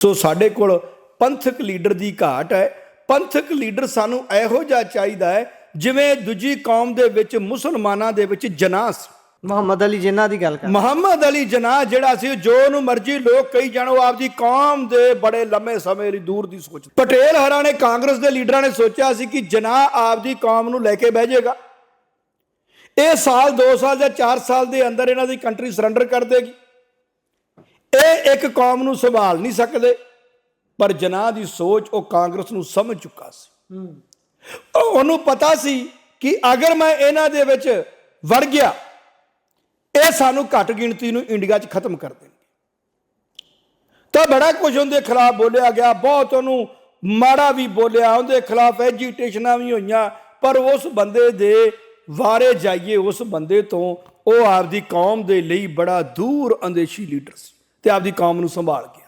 ਸੋ ਸਾਡੇ ਕੋਲ ਪੰਥਕ ਲੀਡਰ ਦੀ ਘਾਟ ਹੈ। ਪੰਥਕ ਲੀਡਰ ਸਾਨੂੰ ਇਹੋ ਜਿਹਾ ਚਾਹੀਦਾ ਹੈ ਜਿਵੇਂ ਦੂਜੀ ਕੌਮ ਦੇ ਵਿੱਚ ਮੁਸਲਮਾਨਾਂ ਦੇ ਵਿੱਚ ਜਨਾਹ ਸੀ। ਮੁਹੰਮਦ ਅਲੀ ਜਿਨਾਹ ਦੀ ਗੱਲ ਕਰ, ਮੁਹੰਮਦ ਅਲੀ ਜਿਨਾਹ ਜਿਹੜਾ ਸੀ, ਜੋ ਨੂੰ ਮਰਜ਼ੀ ਲੋਕ ਕਹੀ ਜਾਣੋ, ਆਪਦੀ ਕੌਮ ਦੇ ਬੜੇ ਲੰਮੇ ਸਮੇਂ ਲਈ ਦੂਰ ਦੀ ਸੋਚ। ਪਟੇਲ ਹਰਾਂ ਨੇ, ਕਾਂਗਰਸ ਦੇ ਲੀਡਰਾਂ ਨੇ ਸੋਚਿਆ ਸੀ ਕਿ ਜਿਨਾਹ ਆਪਦੀ ਕੌਮ ਨੂੰ ਲੈ ਕੇ ਬਹਿ ਜਾਏਗਾ, ਇਹ ਸਾਲ 2 ਸਾਲ ਜਾਂ 4 ਸਾਲ ਦੇ ਅੰਦਰ ਇਹਨਾਂ ਦੀ ਕੰਟਰੀ ਸਰੈਂਡਰ ਕਰ ਦੇਗੀ, ਇਹ ਇੱਕ ਕੌਮ ਨੂੰ ਸੰਭਾਲ ਨਹੀਂ ਸਕਦੇ। ਪਰ ਜਿਨਾਹ ਦੀ ਸੋਚ ਉਹ ਕਾਂਗਰਸ ਨੂੰ ਸਮਝ ਚੁੱਕਾ ਸੀ। ਉਹਨੂੰ ਪਤਾ ਸੀ ਕਿ ਅਗਰ ਮੈਂ ਇਹਨਾਂ ਦੇ ਵਿੱਚ ਵੜ ਗਿਆ, ਇਹ ਸਾਨੂੰ ਘੱਟ ਗਿਣਤੀ ਨੂੰ ਇੰਡੀਆ 'ਚ ਖਤਮ ਕਰ ਦੇਣਗੇ। ਤਾਂ ਬੜਾ ਕੁਝ ਉਹਦੇ ਖਿਲਾਫ ਬੋਲਿਆ ਗਿਆ, ਬਹੁਤ ਉਹਨੂੰ ਮਾੜਾ ਵੀ ਬੋਲਿਆ, ਉਹਦੇ ਖਿਲਾਫ ਐਜੀਟੇਸ਼ਨਾਂ ਵੀ ਹੋਈਆਂ। ਪਰ ਉਸ ਬੰਦੇ ਦੇ ਵਾਰੇ ਜਾਈਏ, ਉਸ ਬੰਦੇ ਤੋਂ, ਉਹ ਆਪਦੀ ਕੌਮ ਦੇ ਲਈ ਬੜਾ ਦੂਰ ਅੰਦੇਸ਼ੀ ਲੀਡਰ ਸੀ ਤੇ ਆਪਦੀ ਕੌਮ ਨੂੰ ਸੰਭਾਲ ਕੇ